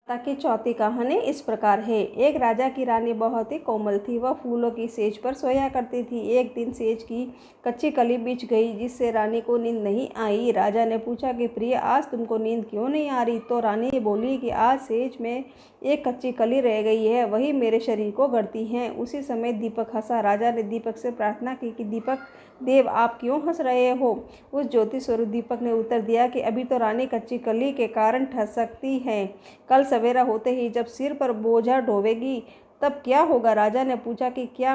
ताकि चौथी कहानी इस प्रकार है। एक राजा की रानी बहुत ही कोमल थी। वह फूलों की सेज पर सोया करती थी। एक दिन सेज की कच्ची कली बिछ गई, जिससे रानी को नींद नहीं आई। राजा ने पूछा कि प्रिय, आज तुमको नींद क्यों नहीं आ रही? तो रानी बोली कि आज सेज में एक कच्ची कली रह गई है, वही मेरे शरीर को गढ़ती है। उसी समय दीपक हंसा। राजा ने दीपक से प्रार्थना की कि दीपक देव, आप क्यों हंस रहे हो? उस ज्योति स्वरूप दीपक ने उत्तर दिया कि अभी तो रानी कच्ची कली के कारण ठहर सकती है, कल सवेरा होते ही जब सिर पर बोझा ढोवेगी तब क्या होगा? राजा ने पूछा कि क्या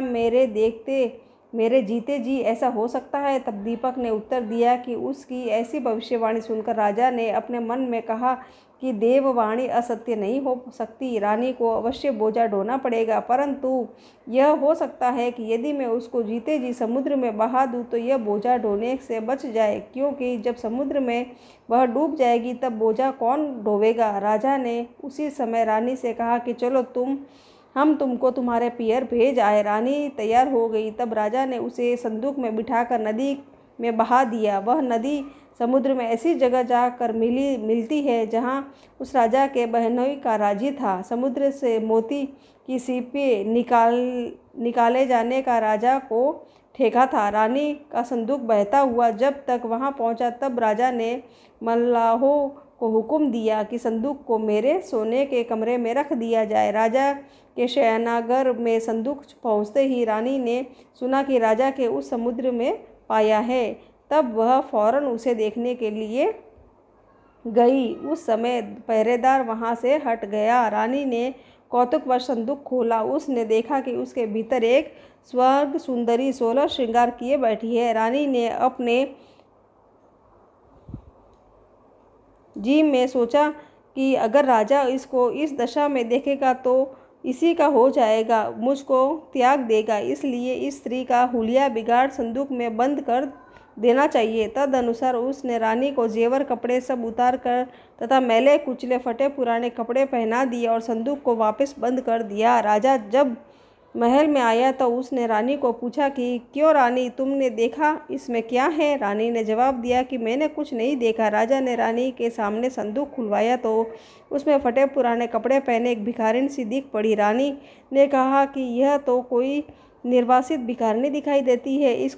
मेरे जीते जी ऐसा हो सकता है? तब दीपक ने उत्तर दिया कि उसकी ऐसी भविष्यवाणी सुनकर राजा ने अपने मन में कहा कि देववाणी असत्य नहीं हो सकती। रानी को अवश्य बोझा ढोना पड़ेगा, परंतु यह हो सकता है कि यदि मैं उसको जीते जी समुद्र में बहा दूं तो यह बोझा ढोने से बच जाए, क्योंकि जब समुद्र में वह डूब जाएगी तब बोझा कौन ढोवेगा? राजा ने उसी समय रानी से कहा कि चलो हम तुमको तुम्हारे पियर भेज आए। रानी तैयार हो गई। तब राजा ने उसे संदूक में बिठाकर नदी में बहा दिया। वह नदी समुद्र में ऐसी जगह जाकर मिलती है जहाँ उस राजा के बहनोई का राज्य था। समुद्र से मोती की सीपी निकाले जाने का राजा को ठेका था। रानी का संदूक बहता हुआ जब तक वहाँ पहुँचा तब राजा ने मल्लाहों को हुक्म दिया कि संदूक को मेरे सोने के कमरे में रख दिया जाए। राजा के शयनागार में संदूक पहुँचते ही रानी ने सुना कि राजा के उस समुद्र में पाया है। तब वह फौरन उसे देखने के लिए गई। उस समय पहरेदार वहां से हट गया। रानी ने कौतुकवश संदूक खोला। उसने देखा कि उसके भीतर एक स्वर्ग सुंदरी 16 श्रृंगार किए बैठी है। रानी ने अपने जी में सोचा कि अगर राजा इसको इस दशा में देखेगा तो इसी का हो जाएगा, मुझको त्याग देगा, इसलिए इस स्त्री का हुलिया बिगाड़ संदूक में बंद कर देना चाहिए। तदनुसार उसने रानी को जेवर कपड़े सब उतार कर तथा मैले कुचले फटे पुराने कपड़े पहना दिए और संदूक को वापस बंद कर दिया। राजा जब महल में आया तो उसने रानी को पूछा कि क्यों रानी, तुमने देखा इसमें क्या है? रानी ने जवाब दिया कि मैंने कुछ नहीं देखा। राजा ने रानी के सामने संदूक खुलवाया तो उसमें फटे पुराने कपड़े पहने एक भिखारिन सी दिख पड़ी। रानी ने कहा कि यह तो कोई निर्वासित भिखारिनी दिखाई देती है।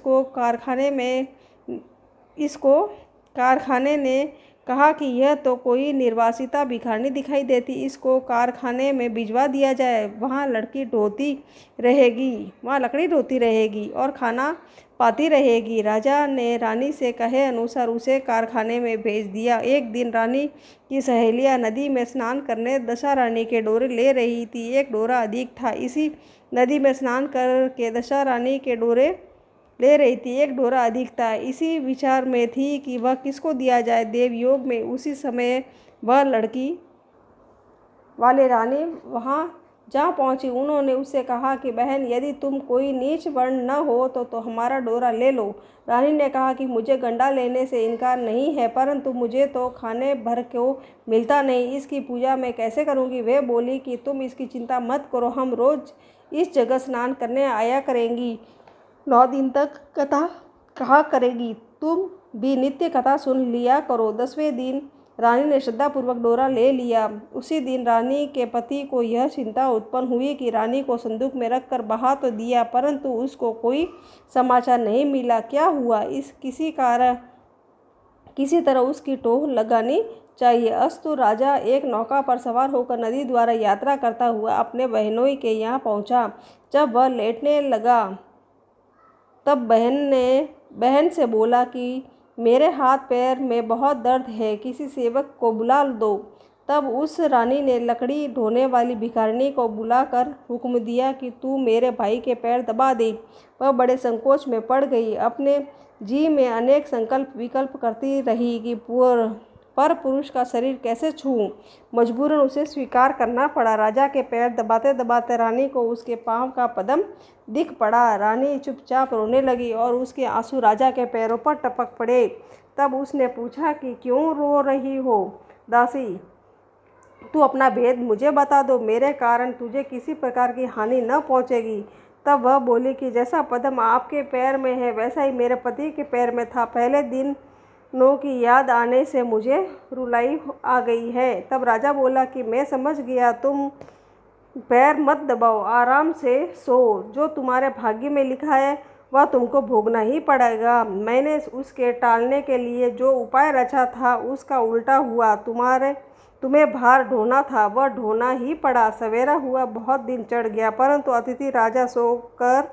कारखाने ने कहा कि यह तो कोई निर्वासिता भिखारिनी दिखाई देती, इसको कारखाने में भिजवा दिया जाए, वहाँ लकड़ी ढोती रहेगी और खाना पाती रहेगी। राजा ने रानी से कहे अनुसार उसे कारखाने में भेज दिया। एक दिन रानी की सहेलियां नदी में स्नान करने दशा रानी के डोरे ले रही थी। एक डोरा अधिक था। इसी नदी में स्नान करके दशा रानी के डोरे ले रही थी। एक डोरा अधिक था। इसी विचार में थी कि वह किसको दिया जाए। देवयोग में उसी समय वह लड़की वाले रानी वहाँ जा पहुँची। उन्होंने उससे कहा कि बहन, यदि तुम कोई नीच वर्ण न हो तो हमारा डोरा ले लो। रानी ने कहा कि मुझे गंडा लेने से इनकार नहीं है, परंतु मुझे तो खाने भर को मिलता नहीं, इसकी पूजा मैं कैसे करूँगी? वे बोली कि तुम इसकी चिंता मत करो, हम रोज इस जगह स्नान करने आया करेंगी, 9 दिन तक कथा कहा करेगी, तुम भी नित्य कथा सुन लिया करो। 10वें दिन रानी ने श्रद्धापूर्वक डोरा ले लिया। उसी दिन रानी के पति को यह चिंता उत्पन्न हुई कि रानी को संदूक में रखकर बहा तो दिया, परंतु उसको कोई समाचार नहीं मिला। क्या हुआ? किसी तरह उसकी टोह लगानी चाहिए। अस्तु राजा एक नौका पर सवार होकर नदी द्वारा यात्रा करता हुआ अपने बहनोई के यहाँ पहुँचा। जब वह लेटने लगा तब बहन से बोला कि मेरे हाथ पैर में बहुत दर्द है, किसी सेवक को बुला दो। तब उस रानी ने लकड़ी ढोने वाली भिखारिनी को बुलाकर हुक्म दिया कि तू मेरे भाई के पैर दबा दे। वह बड़े संकोच में पड़ गई। अपने जी में अनेक संकल्प विकल्प करती रही कि पर पुरुष का शरीर कैसे छूऊं। मजबूरन उसे स्वीकार करना पड़ा। राजा के पैर दबाते दबाते रानी को उसके पांव का पदम दिख पड़ा। रानी चुपचाप रोने लगी और उसके आंसू राजा के पैरों पर टपक पड़े। तब उसने पूछा कि क्यों रो रही हो दासी, तू अपना भेद मुझे बता दो, मेरे कारण तुझे किसी प्रकार की हानि न पहुँचेगी। तब वह बोली कि जैसा पदम आपके पैर में है वैसा ही मेरे पति के पैर में था। पहले दिन नो की याद आने से मुझे रुलाई आ गई है। तब राजा बोला कि मैं समझ गया, तुम पैर मत दबाओ, आराम से सो। जो तुम्हारे भाग्य में लिखा है वह तुमको भोगना ही पड़ेगा। मैंने उसके टालने के लिए जो उपाय रचा था उसका उल्टा हुआ। तुम्हें भार ढोना था, वह ढोना ही पड़ा। सवेरा हुआ, बहुत दिन चढ़ गया, परंतु अतिथि राजा सोकर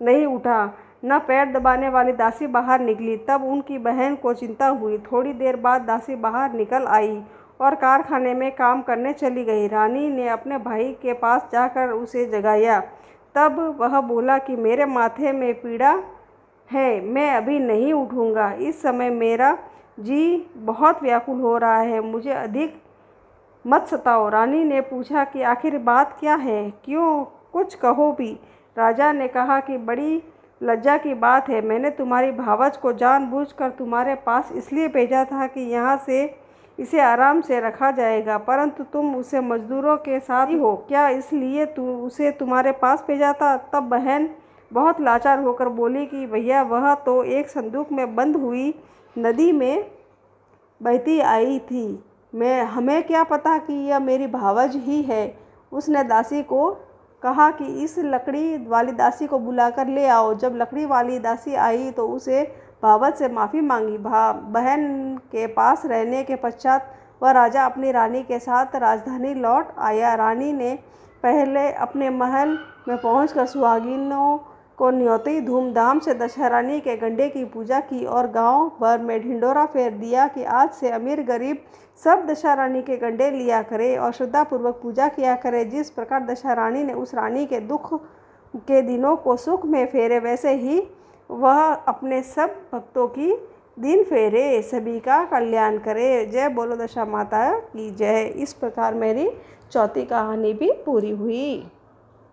नहीं उठा। न पैर दबाने वाली दासी बाहर निकली। तब उनकी बहन को चिंता हुई। थोड़ी देर बाद दासी बाहर निकल आई और कारखाने में काम करने चली गई। रानी ने अपने भाई के पास जाकर उसे जगाया। तब वह बोला कि मेरे माथे में पीड़ा है, मैं अभी नहीं उठूँगा। इस समय मेरा जी बहुत व्याकुल हो रहा है, मुझे अधिक मत सताओ। रानी ने पूछा कि आखिर बात क्या है, क्यों, कुछ कहो भी। राजा ने कहा कि बड़ी लज्जा की बात है, मैंने तुम्हारी भावज को जानबूझकर तुम्हारे पास इसलिए भेजा था कि यहाँ से इसे आराम से रखा जाएगा, परंतु तुम उसे मजदूरों के साथ ही हो, क्या इसलिए उसे तुम्हारे पास भेजा था। तब बहन बहुत लाचार होकर बोली कि भैया, वह तो एक संदूक में बंद हुई नदी में बहती आई थी, हमें क्या पता कि यह मेरी भावज ही है। उसने दासी को कहा कि इस लकड़ी वाली दासी को बुलाकर ले आओ। जब लकड़ी वाली दासी आई तो उसे भावज से माफ़ी मांगी। बहन के पास रहने के पश्चात वह राजा अपनी रानी के साथ राजधानी लौट आया। रानी ने पहले अपने महल में पहुंचकर सुहागिनों को न्योती धूमधाम से दशहरानी के गंडे की पूजा की और गांव भर में ढिंडोरा फेर दिया कि आज से अमीर गरीब सब दशहरानी के गंडे लिया करे और श्रद्धापूर्वक पूजा किया करे। जिस प्रकार दशहरानी ने उस रानी के दुख के दिनों को सुख में फेरे, वैसे ही वह अपने सब भक्तों की दिन फेरे, सभी का कल्याण करे। जय बोलो दशा माता की जय। इस प्रकार मेरी चौथी कहानी भी पूरी हुई।